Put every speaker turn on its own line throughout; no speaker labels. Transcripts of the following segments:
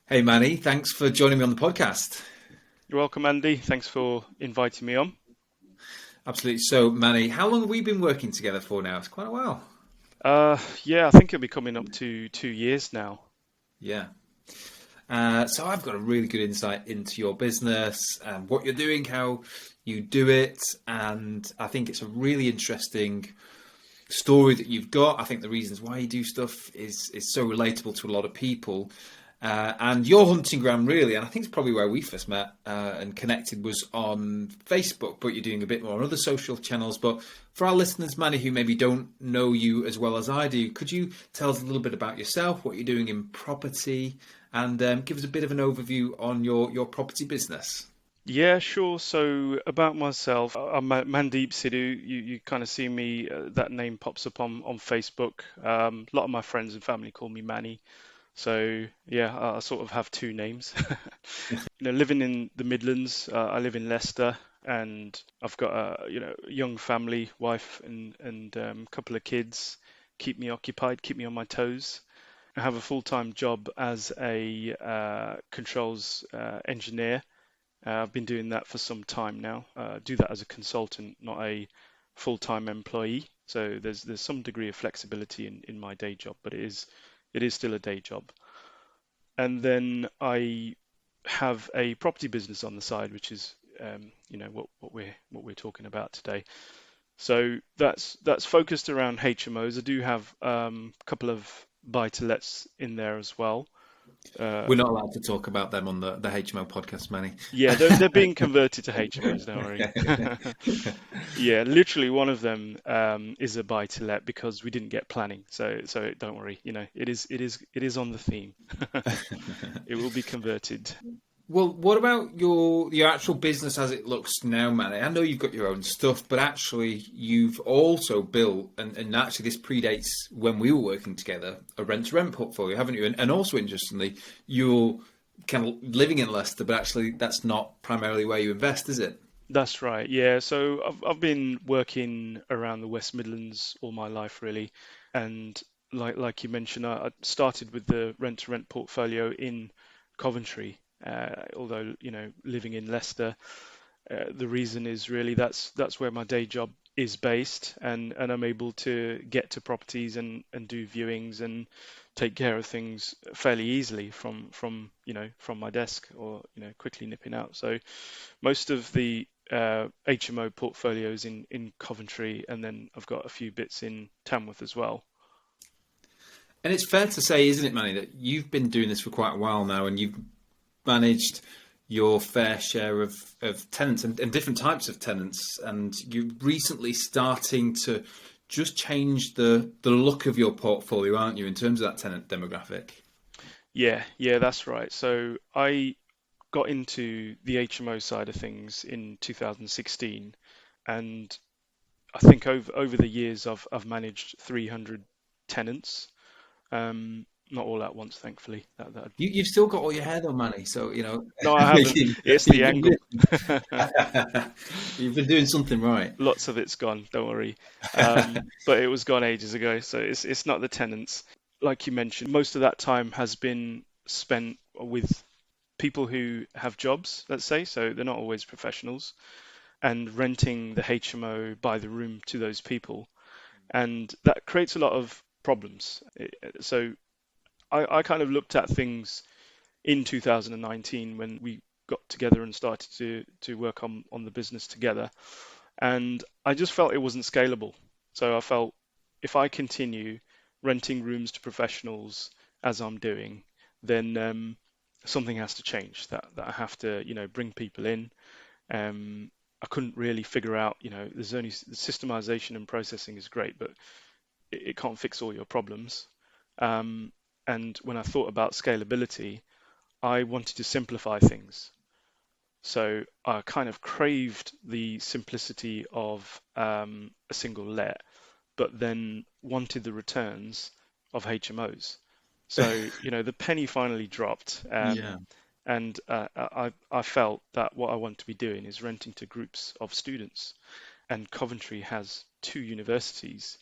Hey Manny, thanks for joining me on the podcast.
You're welcome, Andy. Thanks for inviting me on.
Absolutely. So, Manny, how long have we been working together for now? It's quite a while.
Yeah, I think it'll be coming up to 2 years now.
Yeah. So I've got a really good insight into your business and what you're doing, how you do it, and I think it's a really interesting story that you've got. I think the reasons why you do stuff is so relatable to a lot of people. And your hunting ground, really, and I think it's probably where we first met and connected, was on Facebook, but you're doing a bit more on other social channels. But for our listeners, Manny, who maybe don't know you as well as I do, could you tell us a little bit about yourself, what you're doing in property, and give us a bit of an overview on your property business?
Yeah, sure. So about myself, I'm Mandeep Sidhu. You kind of see me, that name pops up on Facebook. A lot of my friends and family call me Manny. So yeah, I sort of have two names. Living in the Midlands, I live in Leicester, and I've got a young family, wife and couple of kids. Keep me occupied, keep me on my toes. I have a full-time job as a controls engineer. I've been doing that for some time now. Do that as a consultant, not a full-time employee. So there's some degree of flexibility in my day job, but it is still a day job. And then I have a property business on the side, which is what we're talking about today. So that's focused around HMOs. I do have a couple of buy to lets in there as well. Uh,
We're not allowed to talk about them on the HMO podcast, Manny.
yeah, they're being converted to HMOs, don't worry. Yeah, literally one of them is a buy to let because we didn't get planning. So don't worry, it is on the theme. It will be converted.
Well, what about your actual business as it looks now, Manny? I know you've got your own stuff, but actually you've also built, and actually this predates when we were working together, a rent-to-rent portfolio, haven't you? And also interestingly, you're kind of living in Leicester, but actually that's not primarily where you invest, is it?
That's right. Yeah. So I've been working around the West Midlands all my life, really. And like you mentioned, I started with the rent to rent portfolio in Coventry. Although, living in Leicester, the reason is really that's where my day job is based, and I'm able to get to properties and do viewings and take care of things fairly easily from my desk or quickly nipping out. So most of the HMO portfolios in Coventry, and then I've got a few bits in Tamworth as well.
And it's fair to say, isn't it, Manny, that you've been doing this for quite a while now, and you've managed your fair share of tenants and different types of tenants, and you're recently starting to just change the look of your portfolio, aren't you, in terms of that tenant demographic?
Yeah, yeah, that's right. So I got into the HMO side of things in 2016, and I think over the years I've managed 300 tenants. Not all at once, thankfully. That'd
You've still got all your hair though, Manny. So
No, I haven't.
making,
It's the
you've been
angle.
you've been doing something right.
Lots of it's gone, don't worry. But it was gone ages ago, so it's not the tenants. Like you mentioned, most of that time has been spent with people who have jobs, let's say, so they're not always professionals, and renting the HMO by the room to those people. And that creates a lot of problems. So I kind of looked at things in 2019 when we got together and started to work on the business together. And I just felt it wasn't scalable. So I felt if I continue renting rooms to professionals as I'm doing, then something has to change. That I have to, bring people in. I couldn't really figure out, there's only the systemization and processing is great, but it can't fix all your problems. Um, and when I thought about scalability, I wanted to simplify things. So I kind of craved the simplicity of a single let, but then wanted the returns of HMOs. So, the penny finally dropped,
Yeah.
and I felt that what I want to be doing is renting to groups of students. And Coventry has two universities.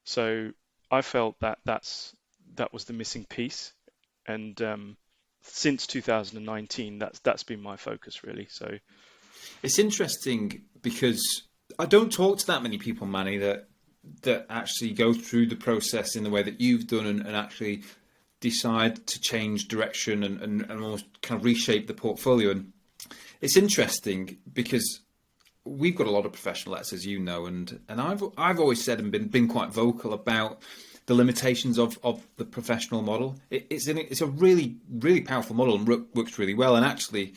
So I felt that that was the missing piece. And since 2019, that's been my focus really. So
It's interesting because I don't talk to that many people, Manny, that actually go through the process in the way that you've done and actually decide to change direction and almost kind of reshape the portfolio. And it's interesting because we've got a lot of professional lets, as you know, and I've always said and been quite vocal about the limitations of the professional model. It's a really, really powerful model and works really well. And actually,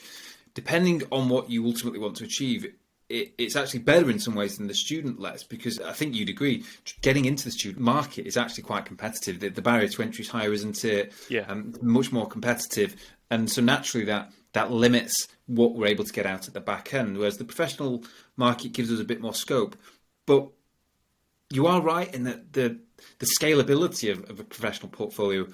depending on what you ultimately want to achieve, it's actually better in some ways than the student lets, because I think you'd agree, getting into the student market is actually quite competitive. The barrier to entry is higher, isn't it?
yeah.
Much more competitive. And so naturally that limits what we're able to get out at the back end, whereas the professional market gives us a bit more scope. But you are right in that the scalability of a professional portfolio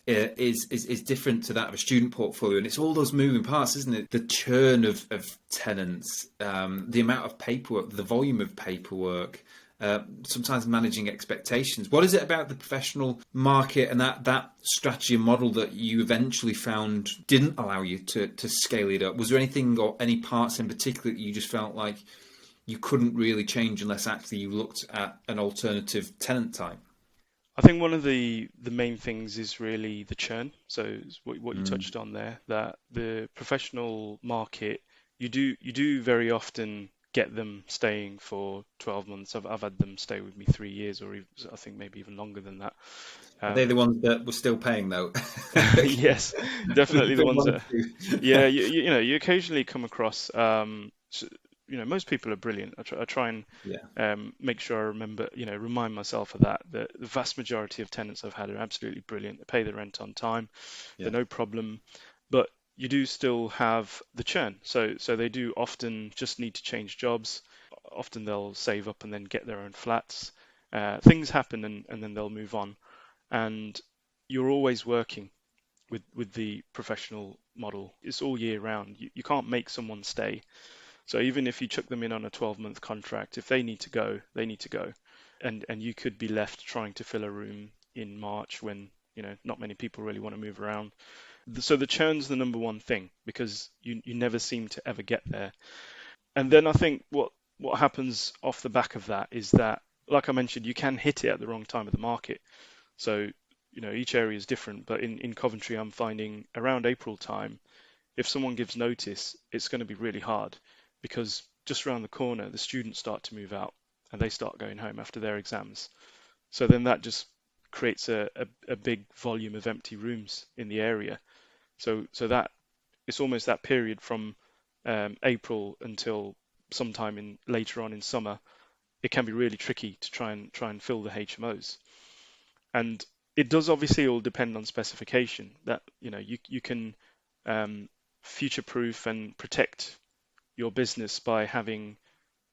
is different to that of a student portfolio, and it's all those moving parts, isn't it? The churn of tenants, the amount of paperwork, the volume of paperwork, sometimes managing expectations. What is it about the professional market and that strategy and model that you eventually found didn't allow you to scale it up? Was there anything or any parts in particular that you just felt like you couldn't really change unless actually you looked at an alternative tenant type?
I think one of the main things is really the churn. So it's what you touched on there, that the professional market, you do very often get them staying for 12 months. I've had them stay with me 3 years, or even, I think maybe even longer than that.
Are they the ones that were still paying though?
Yes, definitely the
Been
ones
one or
that,
two.
yeah, you occasionally come across, most people are brilliant. I try and
Yeah,
make sure I remember, remind myself of that. The vast majority of tenants I've had are absolutely brilliant. They pay the rent on time,
yeah.
they're no problem, but you do still have the churn. So they do often just need to change jobs. Often they'll save up and then get their own flats. Things happen and then they'll move on. And you're always working with the professional model. It's all year round. You can't make someone stay. So even if you chuck them in on a 12-month contract, if they need to go, they need to go. And you could be left trying to fill a room in March when, not many people really want to move around. So the churn's the number one thing, because you never seem to ever get there. And then I think what happens off the back of that is that, like I mentioned, you can hit it at the wrong time of the market. So, each area is different, but in Coventry, I'm finding around April time, if someone gives notice, it's going to be really hard, because just around the corner, the students start to move out and they start going home after their exams. So then that just creates a big volume of empty rooms in the area. So that it's almost that period from April until sometime in later on in summer. It can be really tricky to try and fill the HMOs, and it does obviously all depend on specification. That you can future proof and protect your business by having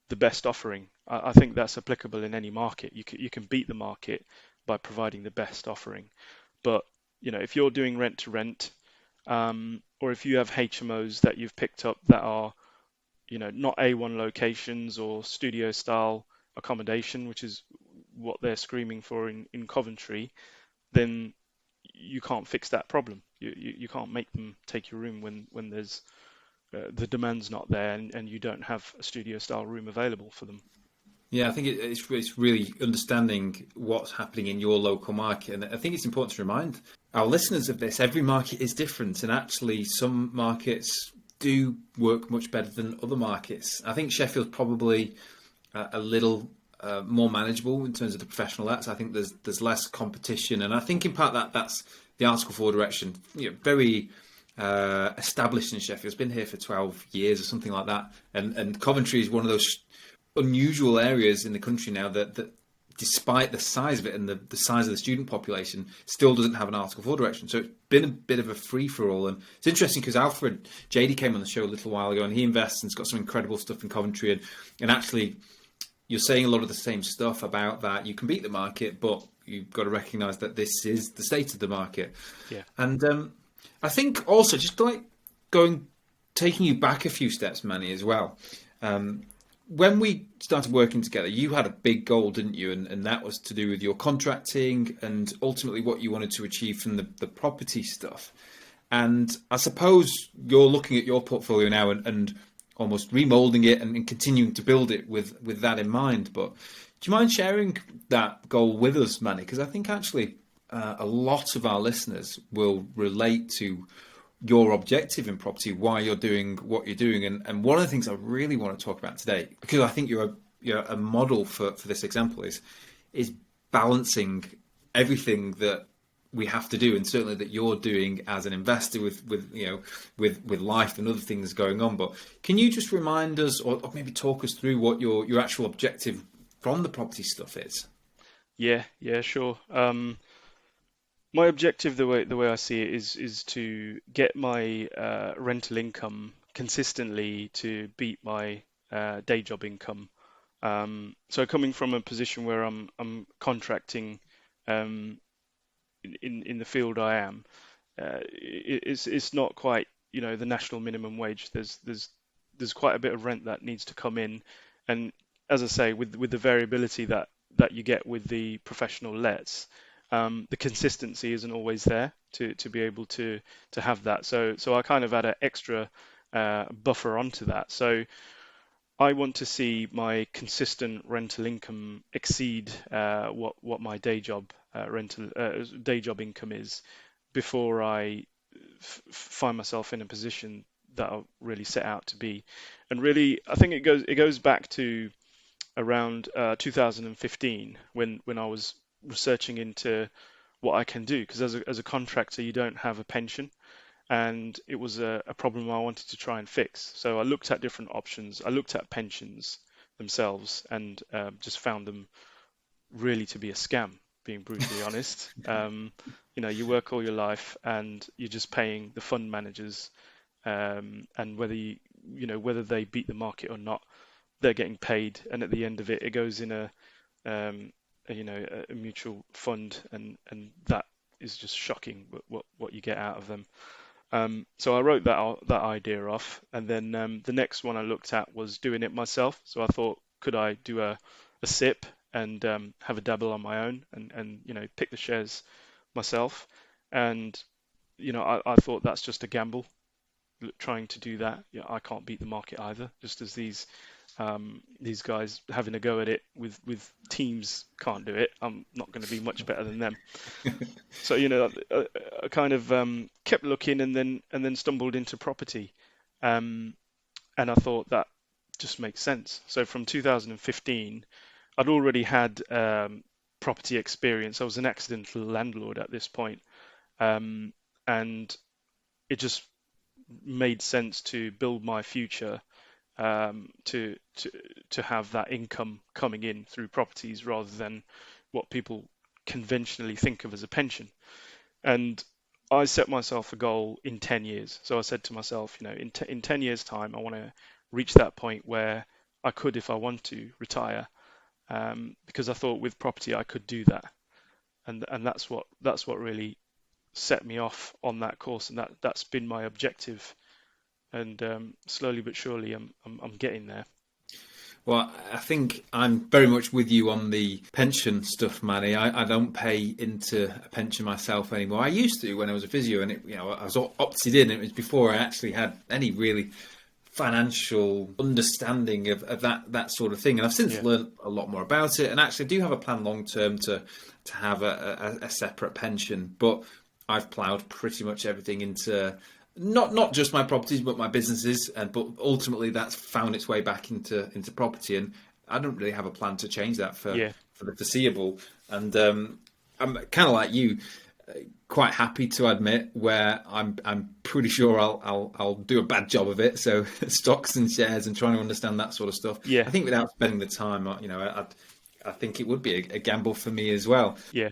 the best offering. I think that's applicable in any market. You can beat the market by providing the best offering. But if you're doing rent to rent, or if you have HMOs that you've picked up that are not A1 locations or studio style accommodation, which is what they're screaming for in Coventry, then you can't fix that problem. You can't make them take your room when there's the demand's not there, and you don't have a studio style room available for them.
Yeah, I think it's really understanding what's happening in your local market. And I think it's important to remind our listeners of this. Every market is different, and actually some markets do work much better than other markets. I think Sheffield's probably a little more manageable in terms of the professional lets. I think there's less competition, and I think in part that's the Article 4 direction. Very established in Sheffield. It's been here for 12 years or something like that. And Coventry is one of those unusual areas in the country now that despite the size of it and the size of the student population, still doesn't have an Article 4 direction. So it's been a bit of a free-for-all. And it's interesting because Alfred JD came on the show a little while ago, and he invests and's got some incredible stuff in Coventry. And actually, you're saying a lot of the same stuff about that. You can beat the market, but you've got to recognise that this is the state of the market.
Yeah.
And I think also, just like taking you back a few steps, Manny, as well. When we started working together, you had a big goal, didn't you? And that was to do with your contracting and ultimately what you wanted to achieve from the property stuff. And I suppose you're looking at your portfolio now and almost remolding it and continuing to build it with that in mind. But do you mind sharing that goal with us, Manny? Because I think actually a lot of our listeners will relate to your objective in property, why you're doing what you're doing. And one of the things I really want to talk about today, because I think you're a model for this example, is balancing everything that we have to do, and certainly that you're doing as an investor with life and other things going on. But can you just remind us, or maybe talk us through what your actual objective from the property stuff is?
Yeah, sure. My objective, the way I see it, is to get my rental income consistently to beat my day job income. So coming from a position where I'm contracting um, in the field I am, it's not quite, the national minimum wage. There's quite a bit of rent that needs to come in, and as I say, with the variability that you get with the professional lets, the consistency isn't always there to be able to have that. So I kind of add an extra buffer onto that. So I want to see my consistent rental income exceed what my day job income is before I find myself in a position that I really set out to be. And really, I think it goes back to around 2015 when I was researching into what I can do, because as a contractor you don't have a pension, and it was a problem I wanted to try and fix. So I looked at different options. I looked at pensions themselves and just found them really to be a scam, being brutally honest. You work all your life and you're just paying the fund managers, and whether they beat the market or not, they're getting paid. And at the end of it, it goes in um, a mutual fund, and that is just shocking what you get out of them. So I wrote that idea off, and then the next one I looked at was doing it myself. So I thought, could I do a SIP and have a dabble on my own and pick the shares myself? And I thought that's just a gamble trying to do that. I can't beat the market either. Just as these guys having a go at it with teams can't do it, I'm not going to be much better than them. So I kind of kept looking, and then stumbled into property, um, and I thought that just makes sense. So from 2015, I'd already had property experience. I was an accidental landlord at this point, and it just made sense to build my future, to have that income coming in through properties rather than what people conventionally think of as a pension. And I set myself a goal in 10 years. So I said to myself, in 10 years' time, I want to reach that point where I could, if I want to, retire, because I thought with property I could do that. And that's what really set me off on that course, and that's been my objective. And slowly but surely, I'm getting there.
Well, I think I'm very much with you on the pension stuff, Manny. I don't pay into a pension myself anymore. I used to when I was a physio, and I was opted in. It was before I actually had any really financial understanding of that sort of thing. And I've since
Yeah,
learned a lot more about it. And actually, I do have a plan long term to have a separate pension, but I've ploughed pretty much everything into not just my properties but my businesses, and but ultimately that's found its way back into property, and I don't really have a plan to change that
yeah,
for the foreseeable. And I'm kind of like you, quite happy to admit where I'm pretty sure I'll do a bad job of it. So stocks and shares and trying to understand that sort of stuff.
yeah,
I think without spending the time, I think it would be a gamble for me as well.
yeah.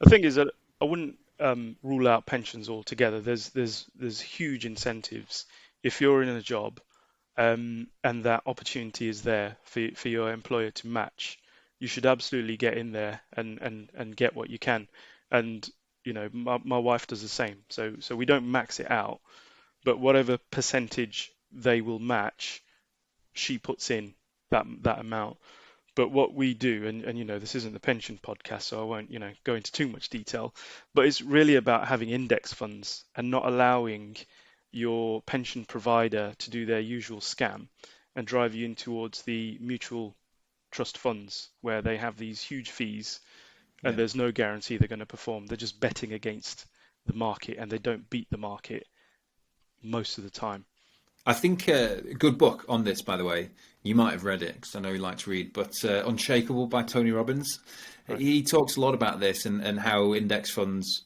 The thing is that I wouldn't rule out pensions altogether. There's huge incentives if you're in a job, and that opportunity is there for your employer to match. You should absolutely get in there and get what you can. And my wife does the same. So we don't max it out, but whatever percentage they will match, she puts in that amount. But what we do, and this isn't the pension podcast, so I won't, go into too much detail, but it's really about having index funds and not allowing your pension provider to do their usual scam and drive you in towards the mutual trust funds where they have these huge fees and
Yeah.
there's no guarantee they're going to perform. They're just betting against the market and they don't beat the market most of the time.
I think a good book on this, by the way, you might have read it because I know you like to read, but Unshakable by Tony Robbins.
Right.
He talks a lot about this and how index funds,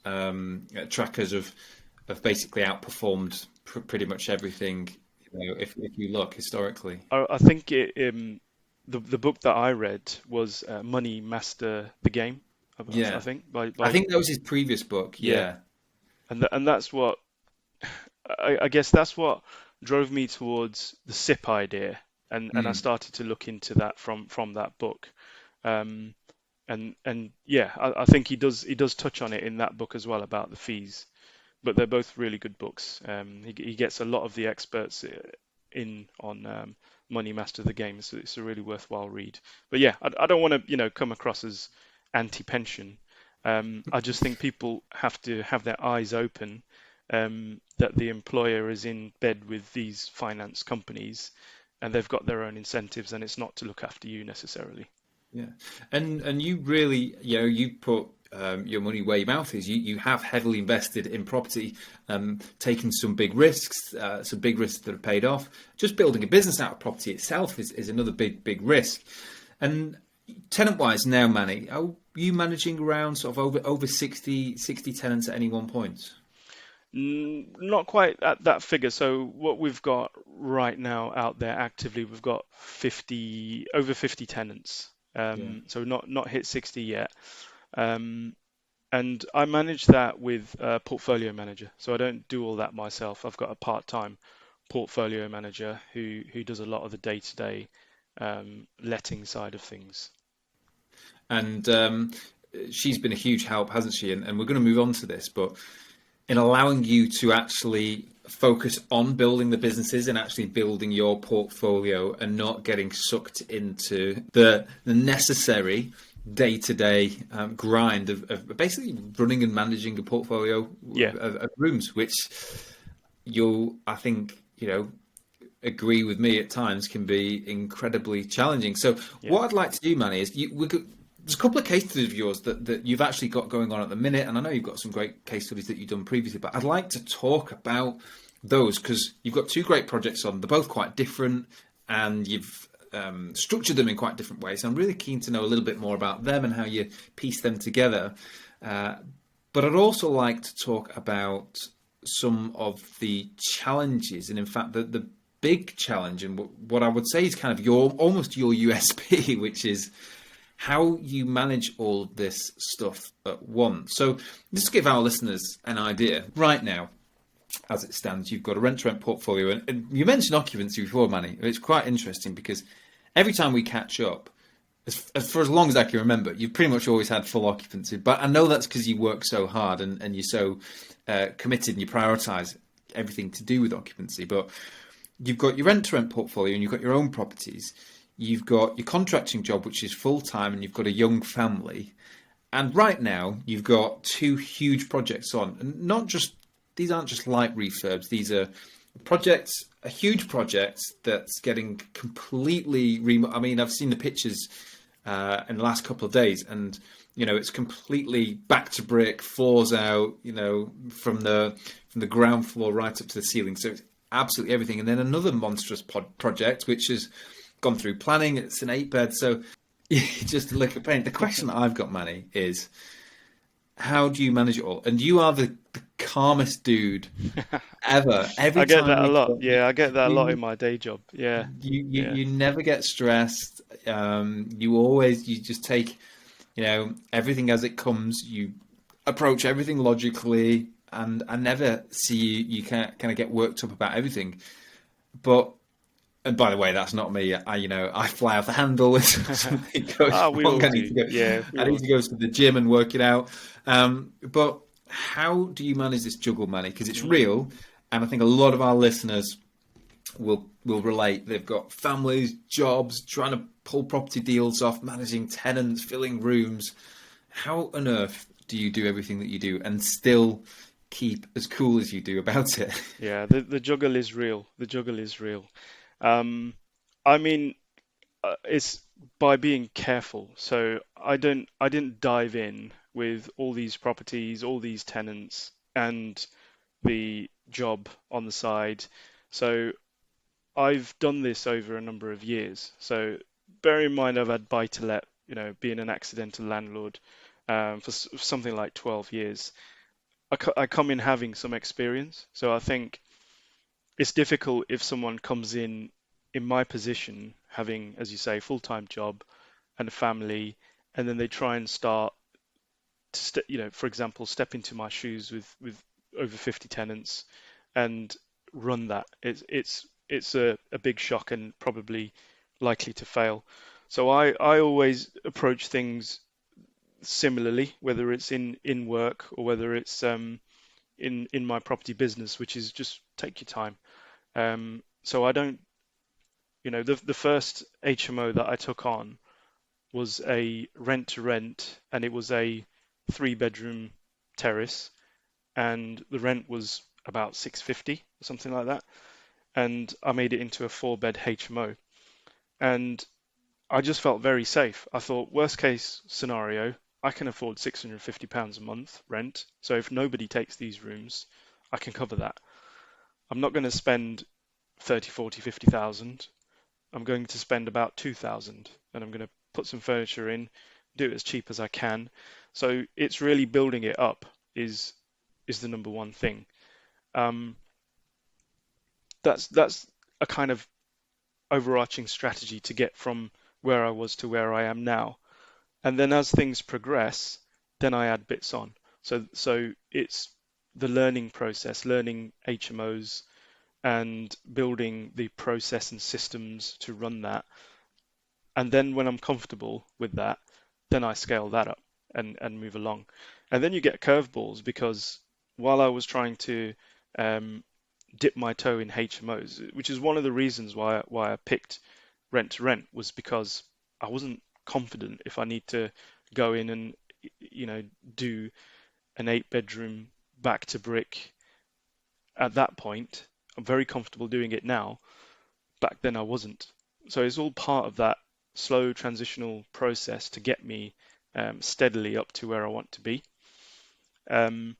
trackers have basically outperformed pretty much everything, if you look historically.
I think the book that I read was Money Master the Game. I
Yeah.
think
I
by
think that was his previous book.
yeah,
Yeah.
and that's what I guess that's what drove me towards the SIP idea, and I
Mm.
started to look into that from that book. Um, and yeah, I think he does touch on it in that book as well about the fees, but they're both really good books. He gets a lot of the experts in on Money Master the Game, so it's a really worthwhile read. But yeah, I don't want to come across as anti-pension. I just think people have to have their eyes open that the employer is in bed with these finance companies and they've got their own incentives and it's not to look after you necessarily.
Yeah, and you really, you put your money where your mouth is. You have heavily invested in property, taken some big risks that have paid off. Just building a business out of property itself is another big risk. And tenant wise now, Manny, are you managing around sort of over 60 tenants at any one point?
Not quite at that figure. So what we've got right now out there actively, we've got over 50 tenants.
Yeah.
So not hit 60 yet. Um, and I manage that with a portfolio manager. So I don't do all that myself. I've got a part-time portfolio manager who does a lot of the day-to-day letting side of things.
And she's been a huge help, hasn't she? And we're going to move on to this, but in allowing you to actually focus on building the businesses and actually building your portfolio and not getting sucked into the necessary day-to-day grind of basically running and managing a portfolio
Yeah,
of rooms, which I think, agree with me at times can be incredibly challenging. So
yeah.
what I'd like to do, Manny, is there's a couple of case studies of yours that you've actually got going on at the minute, and I know you've got some great case studies that you've done previously, but I'd like to talk about those because you've got two great projects on. They're both quite different, and you've structured them in quite different ways. I'm really keen to know a little bit more about them and how you piece them together. But I'd also like to talk about some of the challenges, and in fact, the big challenge, and what I would say is kind of almost your USP, which is how you manage all of this stuff at once. So just to give our listeners an idea, right now, as it stands, you've got a rent-to-rent portfolio. And you mentioned occupancy before, Manny. It's quite interesting because every time we catch up, for as long as I can remember, you've pretty much always had full occupancy. But I know that's because you work so hard and you're so committed and you prioritise everything to do with occupancy. But you've got your rent-to-rent portfolio and you've got your own properties. You've got your contracting job, which is full-time, and you've got a young family. And right now, you've got two huge projects on. And these aren't just light refurbs. These are a huge project that's getting completely I mean, I've seen the pictures in the last couple of days, and it's completely back to brick, floors out, from the ground floor right up to the ceiling. So it's absolutely everything. And then another monstrous project, which has gone through planning. It's an 8-bed, so just a lick of paint. The question that I've got, Manny, is how do you manage it all? And you are the calmest dude ever. Every
I get
time
that a
we
lot.
talk,
Yeah, I get that a lot in
you,
my day job. Yeah, yeah.
you never get stressed. You just take everything as it comes. You approach everything logically, and I never see you kind of get worked up about everything. But and by the way, that's not me. I fly off the handle if something goes
We
wrong.
all do. Yeah, we
I
all
need to
do.
go to the gym and work it out. But how do you manage this juggle, Manny? Because it's
Mm.
real, and I think a lot of our listeners will relate. They've got families, jobs, trying to pull property deals off, managing tenants, filling rooms. How on earth do you do everything that you do and still keep as cool as you do about it?
Yeah, the juggle is real. The juggle is real. Um, I mean, it's by being careful. So I didn't dive in with all these properties, all these tenants, and the job on the side. So I've done this over a number of years. So bear in mind, I've had buy to let, being an accidental landlord for something like 12 years. I come in having some experience. So I think it's difficult if someone comes in my position, having, as you say, full-time job and a family, and then they try and start to, for example, step into my shoes with over 50 tenants and run that. It's a big shock and probably likely to fail. So I always approach things similarly, whether it's in work or whether it's in my property business, which is just take your time. So I don't, the first HMO that I took on was a rent to rent, and it was a 3 bedroom terrace, and the rent was about 650 or something like that. And I made it into a 4 bed HMO, and I just felt very safe. I thought, worst case scenario, I can afford £650 a month rent. So if nobody takes these rooms, I can cover that. I'm not going to spend 30, 40, 50,000. I'm going to spend about 2,000, and I'm going to put some furniture in, do it as cheap as I can. So it's really building it up is the number one thing. Um, that's a kind of overarching strategy to get from where I was to where I am now. And then as things progress, then I add bits on. So it's the learning process, learning HMOs and building the process and systems to run that. And then when I'm comfortable with that, then I scale that up and move along. And then you get curveballs because while I was trying to um, dip my toe in HMOs, which is one of the reasons why I picked rent to rent, was because I wasn't confident if I need to go in and do an 8 bedroom back to brick at that point. I'm very comfortable doing it now. Back then I wasn't. So it's all part of that slow transitional process to get me steadily up to where I want to be. Um,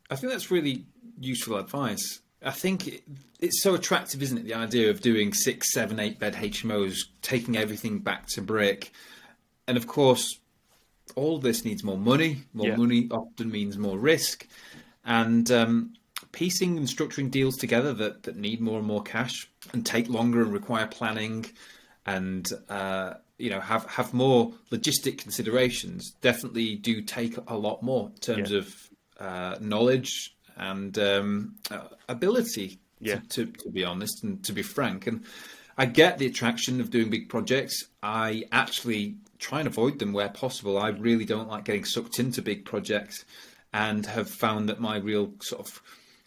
I think that's really useful advice. I think it's so attractive, isn't it? The idea of doing 6, 7, 8 bed HMOs, taking everything back to brick. And of course, all this needs more money. More
yeah,
money often means more risk. And piecing and structuring deals together that need more and more cash and take longer and require planning and have more logistic considerations definitely do take a lot more in
yeah,
terms of knowledge and ability
yeah,
to be honest and to be frank. And I get the attraction of doing big projects. I actually try and avoid them where possible. I really don't like getting sucked into big projects and have found that my real sort of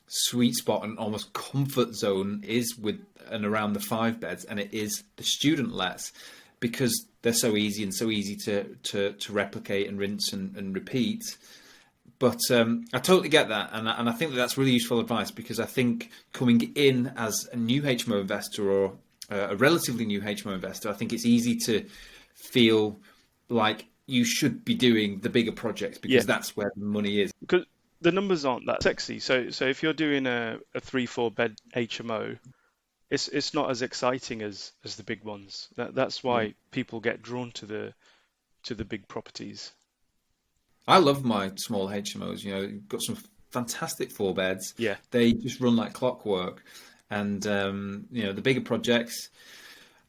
sweet spot and almost comfort zone is with and around the 5 beds, and it is the student lets because they're so easy and so easy to replicate and rinse and repeat. But I totally get that, and I think that's really useful advice because I think coming in as a new HMO investor or a relatively new HMO investor, I think it's easy to feel like you should be doing the bigger projects
yeah.
because that's where the money is.
Because the numbers aren't that sexy. So if you're doing a 3, 4 bed HMO, it's not as exciting as the big ones. That's
Yeah.
why people get drawn to the big properties.
I love my small HMOs. You've got some fantastic 4 beds.
Yeah,
They just run like clockwork. And the bigger projects,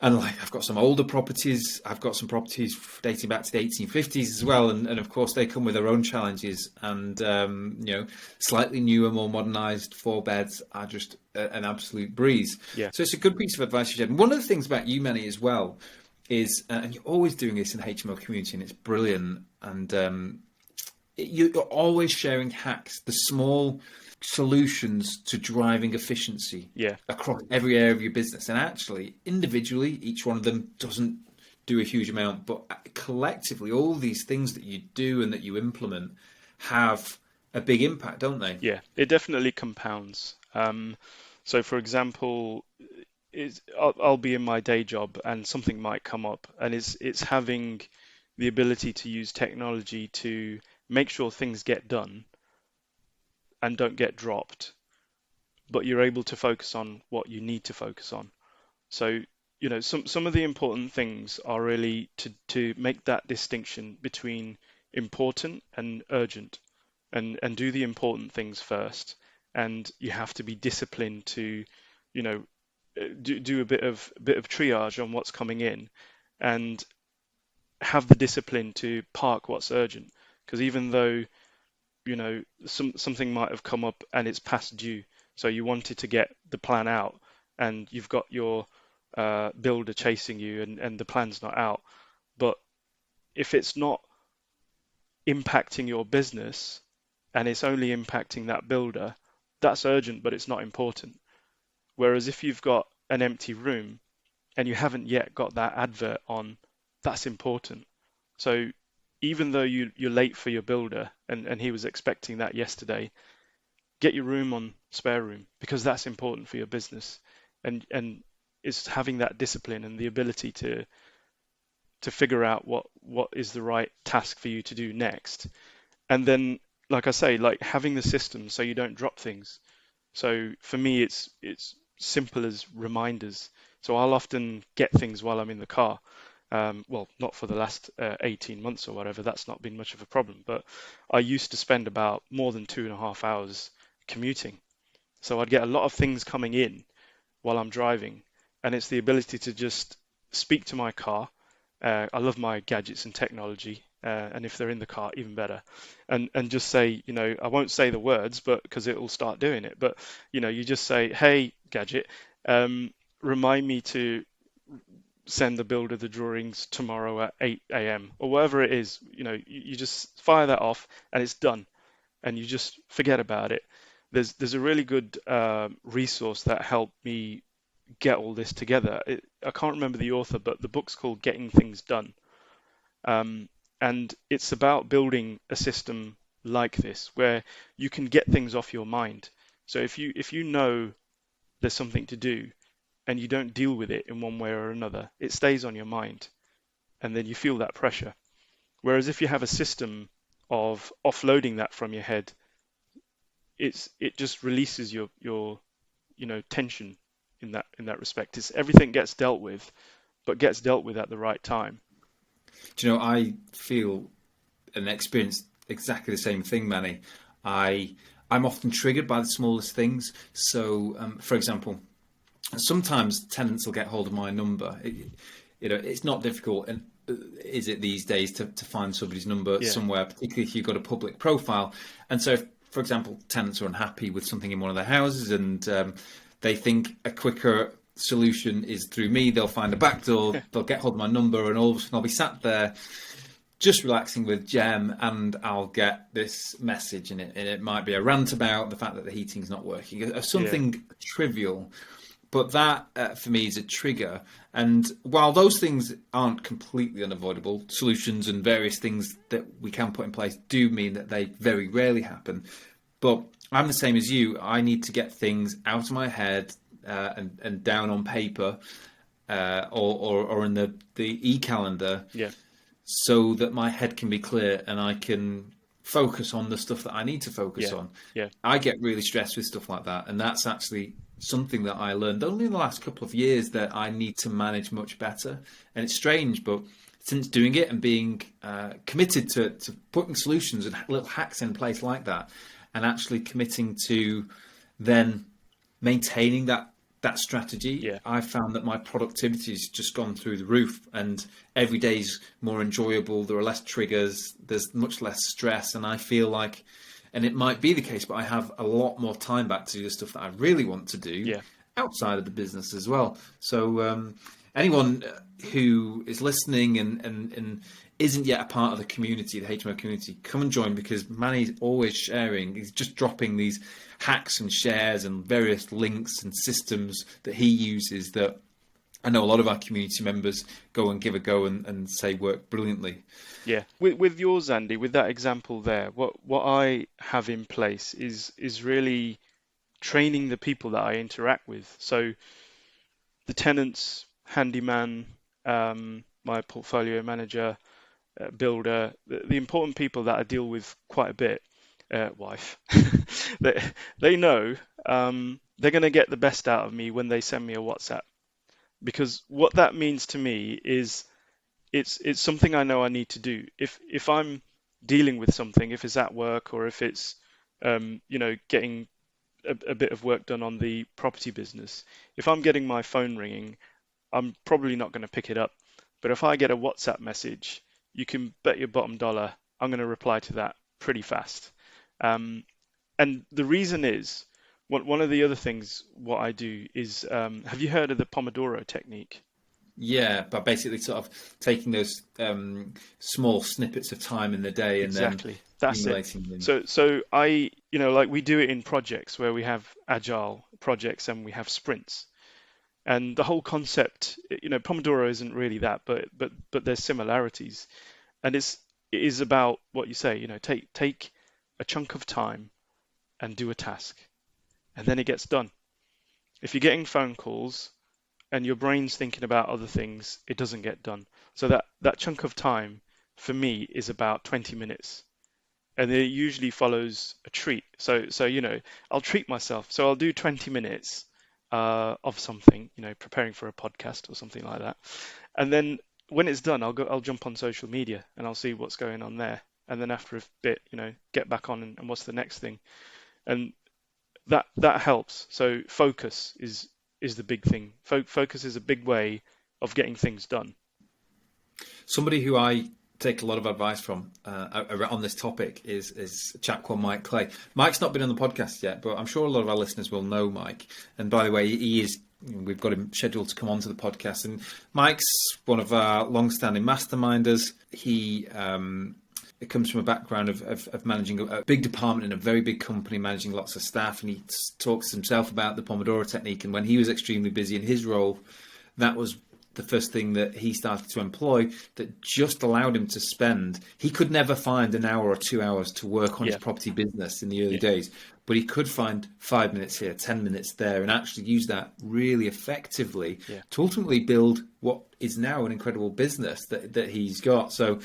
and like I've got some older properties. I've got some properties dating back to the 1850s as well, and of course they come with their own challenges. And slightly newer, more modernised 4 beds are just an absolute breeze.
yeah,
So it's a good piece of advice you shared. And one of the things about you, Manny, as well, is and you're always doing this in the HMO community, and it's brilliant. And you're always sharing hacks, the small solutions to driving efficiency
Yeah.
across every area of your business. And actually, individually, each one of them doesn't do a huge amount, but collectively, all these things that you do and that you implement have a big impact, don't they?
Yeah, it definitely compounds. So, for example, I'll be in my day job and something might come up, and it's having the ability to use technology to make sure things get done and don't get dropped, but you're able to focus on what you need to focus on. So, some of the important things are really to make that distinction between important and urgent, and do the important things first. And you have to be disciplined to, you know, do a bit of triage on what's coming in, and have the discipline to park what's urgent. Because even though something might have come up and it's past due, so you wanted to get the plan out, and you've got your builder chasing you, and the plan's not out. But if it's not impacting your business and it's only impacting that builder, that's urgent, but it's not important. Whereas if you've got an empty room and you haven't yet got that advert on, that's important. So even though you're late for your builder, and he was expecting that yesterday, get your room on spare room, because that's important for your business. And it's having that discipline and the ability to figure out what is the right task for you to do next. And then, like I say, like having the system so you don't drop things. So for me, it's simple as reminders. So I'll often get things while I'm in the car. Well, not for the last 18 months or whatever. That's not been much of a problem. But I used to spend about more than 2.5 hours commuting. So I'd get a lot of things coming in while I'm driving. And it's the ability to just speak to my car. I love my gadgets and technology. And if they're in the car, even better. And just say, I won't say the words, but because it will start doing it. But, you just say, hey, gadget, remind me to send the builder the drawings tomorrow at 8 a.m. or whatever it is. You just fire that off and it's done, and you just forget about it. There's a really good resource that helped me get all this together. I can't remember the author, but the book's called Getting Things Done. And it's about building a system like this where you can get things off your mind. So if you know there's something to do and you don't deal with it in one way or another, it stays on your mind, and then you feel that pressure. Whereas if you have a system of offloading that from your head, it just releases your tension in that respect. It's everything gets dealt with, but gets dealt with at the right time.
Do you know, I feel and experience exactly the same thing, Manny. I'm often triggered by the smallest things. So, for example, sometimes tenants will get hold of my number. It's not difficult, and is it these days to find somebody's number somewhere, particularly if you've got a public profile. And so, for example, tenants are unhappy with something in one of their houses, and they think a quicker solution is through me. They'll find a back door, they'll get hold of my number, and all of a sudden I'll be sat there just relaxing with Jem, and I'll get this message in it, and it might be a rant about the fact that the heating's not working, or something trivial. But that, for me, is a trigger. And while those things aren't completely unavoidable, solutions and various things that we can put in place do mean that they very rarely happen. But I'm the same as you. I need to get things out of my head and down on paper or in the e-calendar, so that my head can be clear and I can focus on the stuff that I need to focus on. I get really stressed with stuff like that, and that's actually something that I learned only in the last couple of years that I need to manage much better. And it's strange, but since doing it and being committed to putting solutions and little hacks in place like that, and actually committing to then maintaining that strategy, I found that my productivity has just gone through the roof, and every day's more enjoyable. There are less triggers, there's much less stress, and I feel like, and it might be the case, but I have a lot more time back to do the stuff that I really want to do outside of the business as well. So anyone who is listening and isn't yet a part of the community, the HMO community, come and join, because Manny's always sharing. He's just dropping these hacks and shares and various links and systems that he uses that I know a lot of our community members go and give a go and say work brilliantly.
Yeah. With yours, Andy, with that example there, what I have in place is really training the people that I interact with. So the tenants, handyman, my portfolio manager, builder, the important people that I deal with quite a bit, wife, they, they know they're going to get the best out of me when they send me a WhatsApp. Because what that means to me is it's something I know I need to do. If I'm dealing with something, if it's at work or if it's getting a bit of work done on the property business, if I'm getting my phone ringing, I'm probably not going to pick it up. But if I get a WhatsApp message, you can bet your bottom dollar I'm going to reply to that pretty fast. Um, and the reason is, one of the other things what I do is, have you heard of the Pomodoro technique?
Yeah, but basically sort of taking those small snippets of time in the day and then
Exactly. That's it.
accumulating them.
So I, like we do it in projects where we have agile projects and we have sprints. And the whole concept, Pomodoro isn't really that, but there's similarities. And it is about what you say, take a chunk of time and do a task, and then it gets done. If you're getting phone calls and your brain's thinking about other things, it doesn't get done. So that chunk of time for me is about 20 minutes. And it usually follows a treat. So I'll treat myself. So I'll do 20 minutes of something, preparing for a podcast or something like that. And then when it's done, I'll jump on social media and I'll see what's going on there. And then after a bit, get back on and what's the next thing. And that helps. So focus is the big thing. Focus is a big way of getting things done.
Somebody who I take a lot of advice from on this topic is a chap called Mike Clay. Mike's not been on the podcast yet, but I'm sure a lot of our listeners will know Mike. And by the way, he is. We've got him scheduled to come onto the podcast. And Mike's one of our long-standing masterminders. He it comes from a background of managing a big department in a very big company, managing lots of staff, and he talks himself about the Pomodoro technique. And when he was extremely busy in his role, that was the first thing that he started to employ that just allowed him to spend. He could never find an hour or 2 hours to work on his property business in the early days, but he could find 5 minutes here, 10 minutes there, and actually use that really effectively to ultimately build what is now an incredible business that he's got. So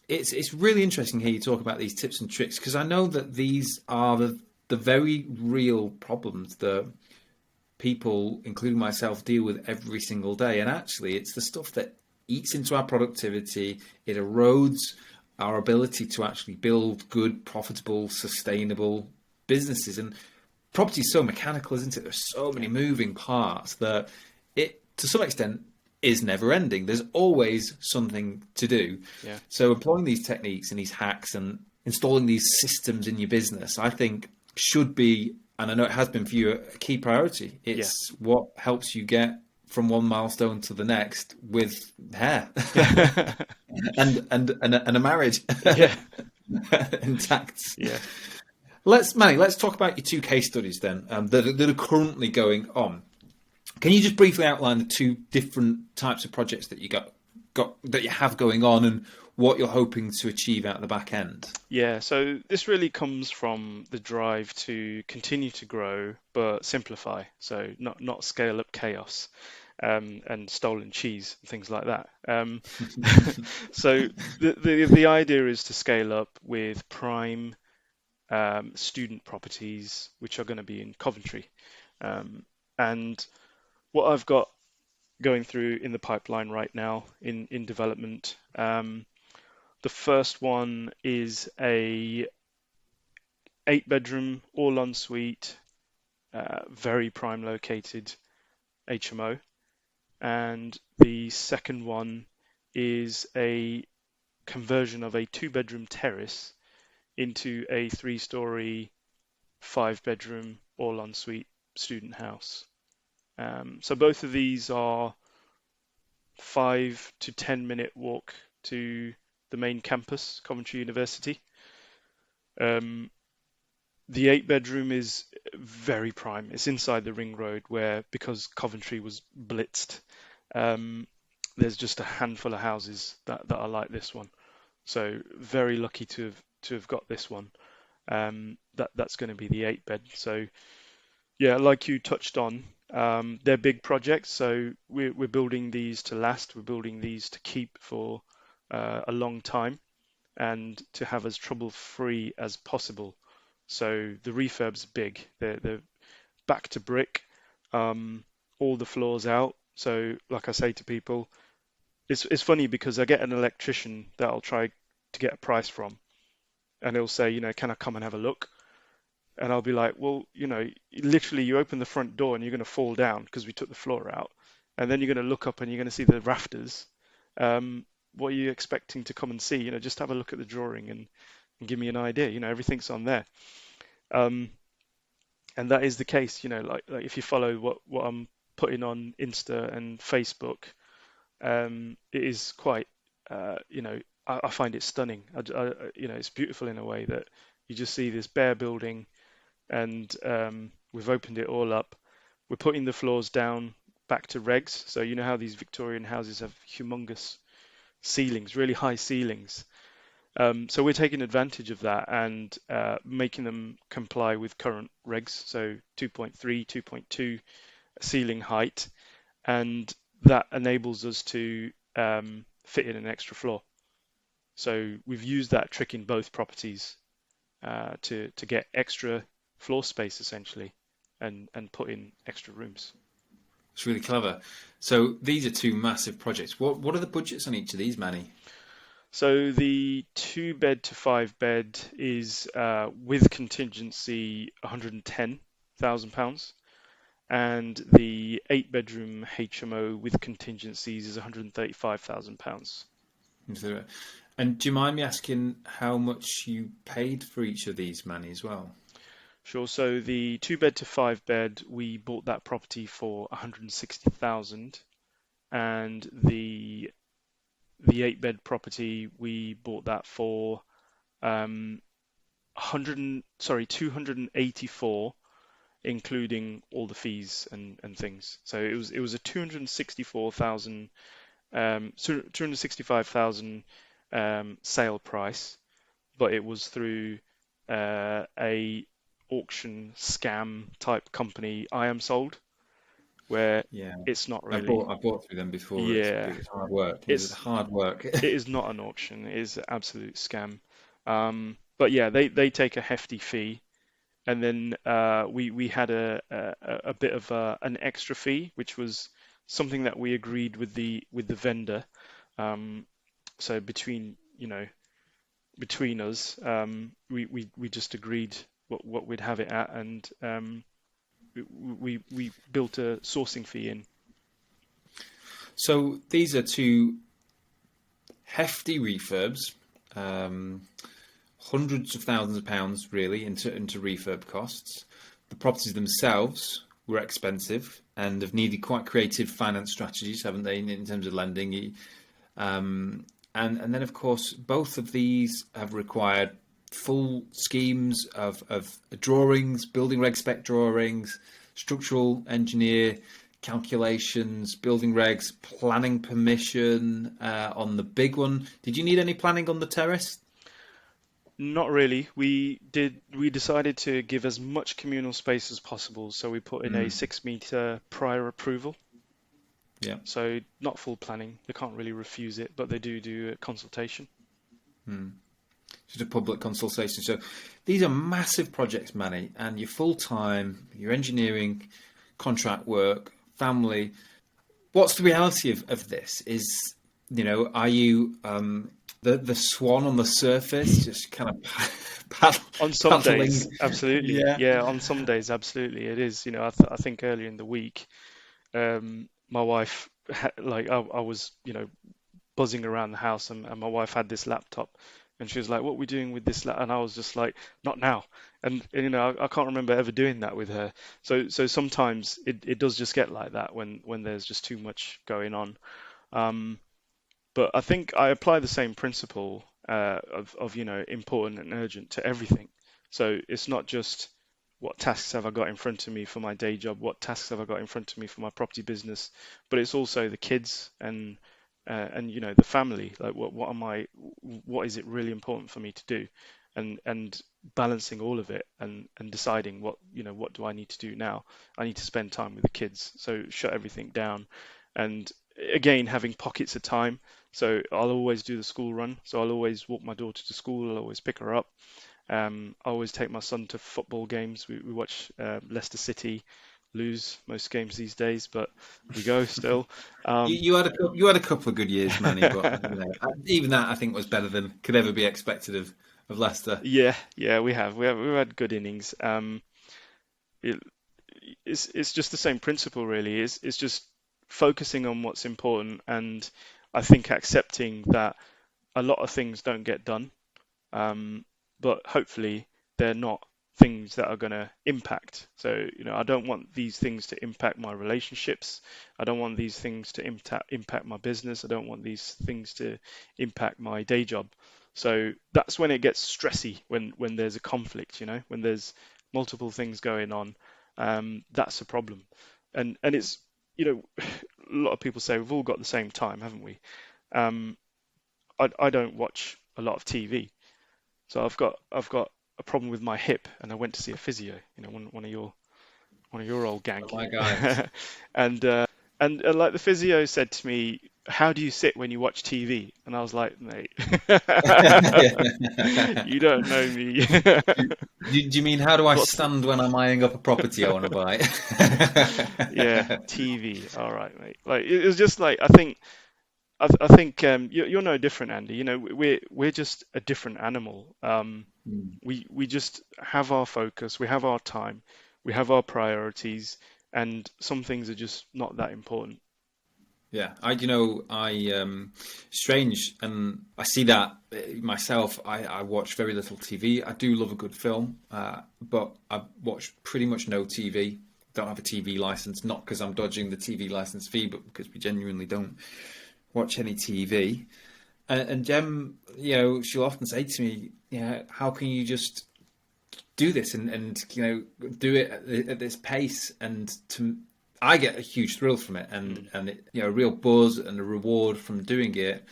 it's really interesting here you talk about these tips and tricks, because I know that these are the very real problems that people, including myself, deal with every single day. And actually, it's the stuff that eats into our productivity. It erodes our ability to actually build good, profitable, sustainable businesses. And property is so mechanical, isn't it? There's so many moving parts that it, to some extent, is never ending. There's always something to do.
Yeah.
So employing these techniques and these hacks and installing these systems in your business, I think should be, and I know it has been for you, a key priority. It's what helps you get from one milestone to the next with hair and a marriage intact.
Yeah.
Let's talk about your two case studies then that are currently going on. Can you just briefly outline the two different types of projects that you got that you have going on and what you're hoping to achieve out the back end?
Yeah, so this really comes from the drive to continue to grow but simplify. So not scale up chaos and stolen cheese and things like that. So the idea is to scale up with prime student properties, which are going to be in Coventry. And what I've got going through in the pipeline right now in development. The first one is a 8-bedroom, all ensuite, very prime located HMO. And the second one is a conversion of a 2-bedroom terrace into a 3-story, 5-bedroom, all ensuite student house. So both of these are 5 to 10 minute walk to the main campus, Coventry University. Um, the 8 bedroom is very prime. It's inside the ring road where, because Coventry was blitzed, um, there's just a handful of houses that are like this one. So very lucky to have got this one. That's going to be the 8 bed. So yeah, like you touched on, they're big projects. So we're building these to last. We're building these to keep for a long time and to have as trouble-free as possible. So the refurb's big. They're back to brick, all the floors out. So like I say to people, it's funny because I get an electrician that I'll try to get a price from, and he'll say, can I come and have a look? And I'll be like, well, literally you open the front door and you're going to fall down because we took the floor out. And then you're going to look up and you're going to see the rafters. What are you expecting to come and see? Just have a look at the drawing and give me an idea. Everything's on there. Um, and that is the case, like if you follow what I'm putting on Insta and Facebook, it is quite, I find it stunning. It's beautiful in a way that you just see this bare building and we've opened it all up. We're putting the floors down back to regs. So you know how these Victorian houses have humongous ceilings, really high ceilings. So we're taking advantage of that and making them comply with current regs. So 2.3, 2.2 ceiling height, and that enables us to fit in an extra floor. So we've used that trick in both properties to get extra floor space essentially, and put in extra rooms.
It's really clever. So these are two massive projects. What are the budgets on each of these, Manny?
So the 2 bed to 5 bed is with contingency £110,000, and the 8 bedroom HMO with contingencies is £135,000.
And do you mind me asking how much you paid for each of these, Manny, as well?
Sure. So the 2 bed to 5 bed, we bought that property for 160,000, and the 8 bed property we bought that for 284, including all the fees and things. So it was a 265,000 sale price, but it was through a auction scam type company, I Am Sold, where
Yeah,
it's not
I
really.
bought through them before.
Yeah,
It's hard work. It's
it's
hard work.
it is not an auction. It is an absolute scam. But yeah, they take a hefty fee, and then we had a bit of an extra fee, which was something that we agreed with the vendor. So between us, we just agreed what we'd have it at, and we built a sourcing fee in.
So these are two hefty refurbs, hundreds of thousands of pounds really into refurb costs. The properties themselves were expensive and have needed quite creative finance strategies, haven't they, in terms of lending? And then, of course, both of these have required full schemes of drawings, building reg spec drawings, structural engineer calculations, building regs, planning permission on the big one. Did you need any planning on the terrace?
Not really. We decided to give as much communal space as possible, so we put in a 6 meter prior approval.
Yeah.
So not full planning. They can't really refuse it, but they do a consultation.
Just a public consultation. So these are massive projects, Manny, and you're full time, you're engineering, contract work, family. What's the reality of this? Is, are you the swan on the surface, just kind of
On some
paddling?
days, absolutely.
Yeah.
Yeah, on some days, absolutely. It is. I think earlier in the week, my wife, I was, buzzing around the house, and my wife had this laptop, and she was like, "What are we doing with this?" And I was just like, "Not now." And I can't remember ever doing that with her. So sometimes it does just get like that when there's just too much going on. Um, but I think I apply the same principle of important and urgent to everything. So it's not just what tasks have I got in front of me for my day job, what tasks have I got in front of me for my property business, but it's also the kids and the family. Like what is it really important for me to do, and balancing all of it and deciding what do I need to do now. I need to spend time with the kids, so shut everything down, and again having pockets of time. So I'll always do the school run. So I'll always walk my daughter to school. I'll always pick her up. I always take my son to football games. We watch Leicester City lose most games these days, but we go still.
You,
Um,
you had a couple of good years, Manny, but even that I think was better than could ever be expected of Leicester.
yeah, we've had good innings. It, it's just the same principle, really. It's just focusing on what's important, and I think accepting that a lot of things don't get done. Um, but hopefully they're not things that are going to impact. So, I don't want these things to impact my relationships. I don't want these things to impact my business. I don't want these things to impact my day job. So that's when it gets stressy, when there's a conflict, when there's multiple things going on. That's a problem. And it's, a lot of people say we've all got the same time, haven't we? Um, I don't watch a lot of TV. So I've got a problem with my hip, and I went to see a physio. One of your old gang.
Oh my guys.
and like the physio said to me, "How do you sit when you watch TV?" And I was like, "Mate, you don't know me."
Do you mean how do I
What's the,
stand when I'm eyeing up a property I want to buy?
yeah, TV. All right, mate. Like it was just like I think you're no different, Andy. We're just a different animal.
Hmm.
We just have our focus, we have our time, we have our priorities, and some things are just not that important.
Yeah, strange, and I see that myself. I watch very little TV. I do love a good film, but I watch pretty much no TV. Don't have a TV license, not because I'm dodging the TV license fee, but because we genuinely don't watch any TV. And Jem, she'll often say to me, how can you just do this and do it at this pace? And I get a huge thrill from it,
Mm.
and it, a real buzz and a reward from doing it.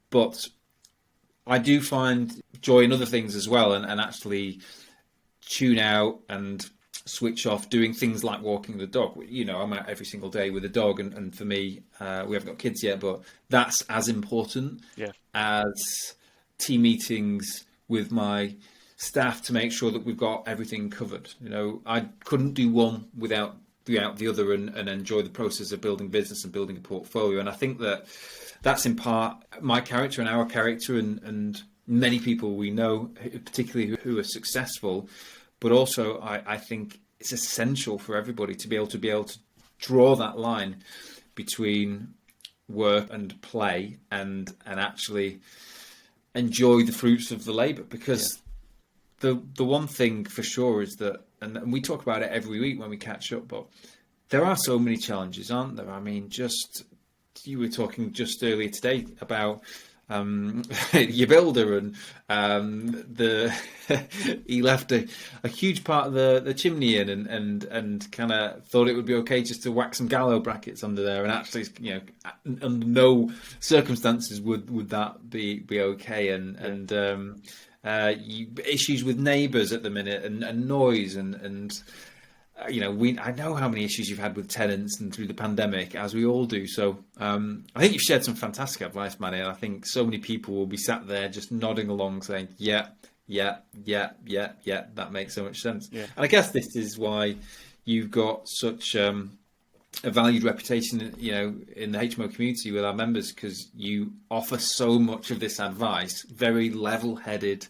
But I do find joy in other things as well, and actually tune out and switch off doing things like walking the dog. I'm out every single day with a dog, and for me, we haven't got kids yet, but that's as important
Yeah,
as team meetings with my staff to make sure that we've got everything covered. I couldn't do one without the other, and enjoy the process of building business and building a portfolio. And I think that's in part my character and our character, and many people we know, particularly who are successful. But also, I think it's essential for everybody to be able to draw that line between work and play, and actually enjoy the fruits of the labour.
yeah,
Because the one thing for sure is that, and we talk about it every week when we catch up, but there are so many challenges, aren't there? I mean, just you were talking just earlier today about your builder, and the he left a huge part of the chimney in, and kind of thought it would be okay just to whack some gallows brackets under there, and actually, under no circumstances would that be okay,
yeah,
issues with neighbours at the minute, and noise, and I know how many issues you've had with tenants and through the pandemic, as we all do. So I think you've shared some fantastic advice, Manny, and I think so many people will be sat there just nodding along, saying, "Yeah, yeah, yeah, yeah, yeah, that makes so much sense."
yeah,
And I guess this is why you've got such a valued reputation, in the HMO community with our members, because you offer so much of this advice, very level-headed,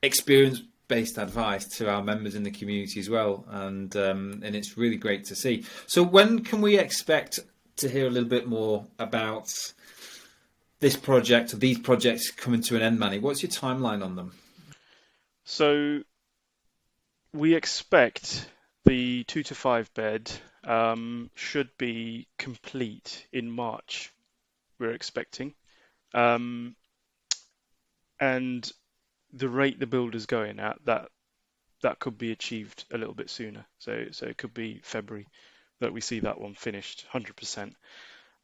experience-based advice to our members in the community as well, and it's really great to see. So, when can we expect to hear a little bit more about this project or these projects coming to an end, Manny? What's your timeline on them?
so we expect the 2 to 5 bed should be complete in March. we're expecting. Um, and the rate the builder's going at, that could be achieved a little bit sooner. So it could be February that we see that one finished 100%.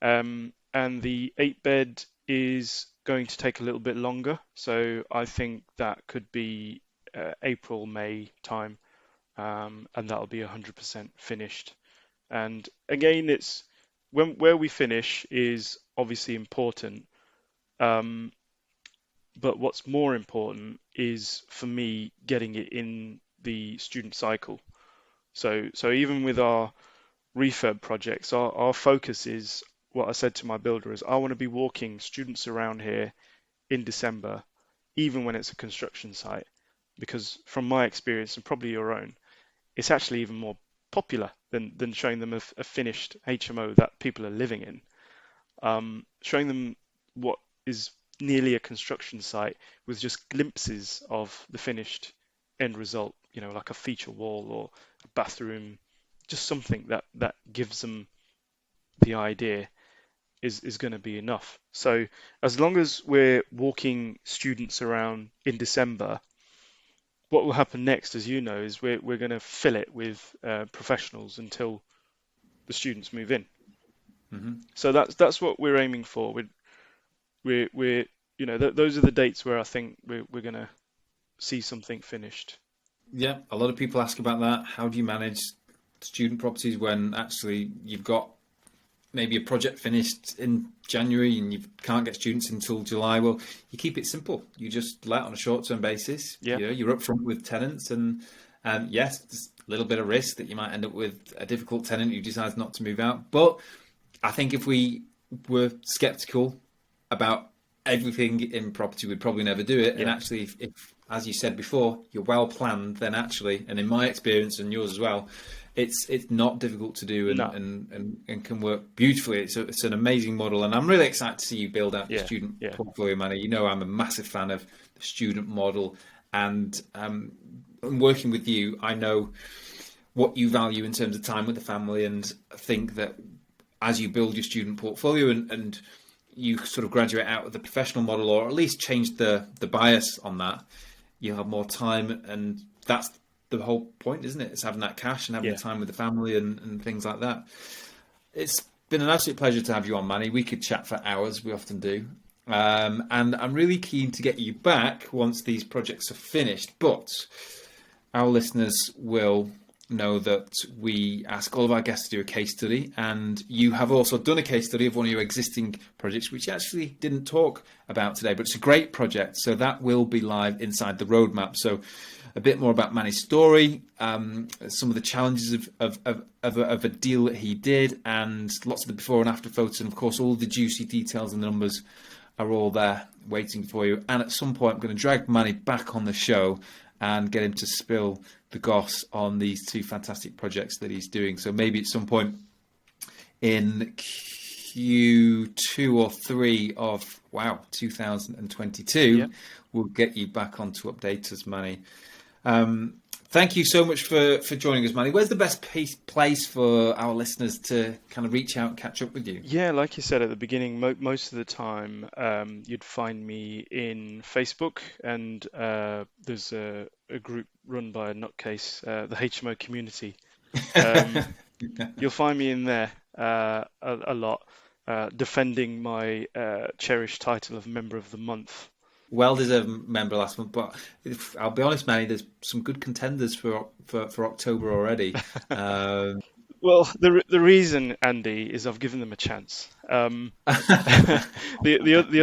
And the 8-bed is going to take a little bit longer. So I think that could be April, May time, and that'll be 100% finished. And again, it's where we finish is obviously important. Um, but what's more important is for me getting it in the student cycle. So even with our refurb projects, our focus is what I said to my builder is I want to be walking students around here in December, even when it's a construction site, because from my experience and probably your own, it's actually even more popular than showing them a finished HMO that people are living in. Showing them what is nearly a construction site with just glimpses of the finished end result, like a feature wall or a bathroom, just something that gives them the idea is going to be enough. So as long as we're walking students around in December, what will happen next, as you know, is we're going to fill it with professionals until the students move in.
Hmm.
So that's what we're aiming for. We're those are the dates where I think we're going to see something finished.
Yeah, a lot of people ask about that. How do you manage student properties when actually you've got maybe a project finished in January and you can't get students until July? Well, you keep it simple. You just let on a short-term basis.
Yeah,
You're upfront with tenants, and yes, there's a little bit of risk that you might end up with a difficult tenant who decides not to move out. But I think if we were skeptical about everything in property, we'd probably never do it. And
yeah,
actually, if as you said before, you're well planned, then actually, and in my experience and yours as well, it's not difficult to do,
no,
and can work beautifully. It's an amazing model, and I'm really excited to see you build out your
yeah,
student
yeah,
portfolio, Manny. You know, I'm a massive fan of the student model, and working with you, I know what you value in terms of time with the family, and I think that as you build your student portfolio and you sort of graduate out of the professional model, or at least change the bias on that, you'll have more time, and that's the whole point, isn't it? It's having that cash and having
yeah,
the time with the family and things like that. It's been an absolute pleasure to have you on, Manny. We could chat for hours, we often do. And I'm really keen to get you back once these projects are finished, but our listeners will know that we ask all of our guests to do a case study, and you have also done a case study of one of your existing projects, which you actually didn't talk about today, but it's a great project, so that will be live inside the roadmap. So a bit more about Manny's story, some of the challenges of a deal that he did, and lots of the before and after photos, and of course all the juicy details and the numbers are all there waiting for you. And at some point I'm going to drag Manny back on the show and get him to spill the goss on these two fantastic projects that he's doing. So maybe at some point in Q2 or 3 of 2022,
yeah.
we'll get you back on to update us, Manny. Thank you so much for joining us, Manny. Where's the best place for our listeners to kind of reach out and catch up with you?
Yeah, like you said at the beginning, most of the time you'd find me in Facebook, and there's a group run by a nutcase, the HMO Community. Um, you'll find me in there a lot, defending my cherished title of Member of the Month.
Well-deserved member last month, but I'll be honest, Manny, there's some good contenders for October already.
Well, the reason, Andy, is I've given them a chance. The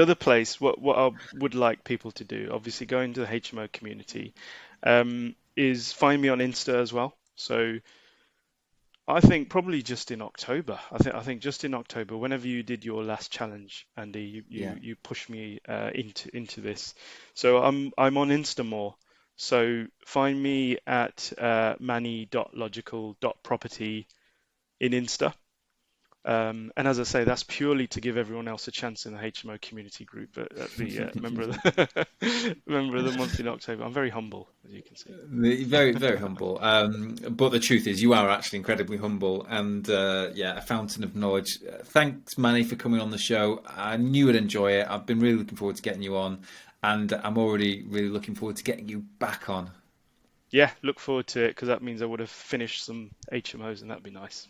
other place, what I would like people to do, obviously go into the HMO Community, is find me on Insta as well. So I think probably just in October. I think just in October, whenever you did your last challenge, Andy,
Yeah.
you pushed me into this. So I'm on Insta more. So find me at manny.logical.property in Insta. And as I say, that's purely to give everyone else a chance in the HMO community group at the member of the member of the month in October. I'm very humble, as you can see.
Very, very humble. But the truth is, you are actually incredibly humble, and yeah, a fountain of knowledge. Thanks, Manny, for coming on the show. I knew I'd enjoy it. I've been really looking forward to getting you on, and I'm already really looking forward to getting you back on.
Yeah, look forward to it because that means I would have finished some HMOs and that'd be nice.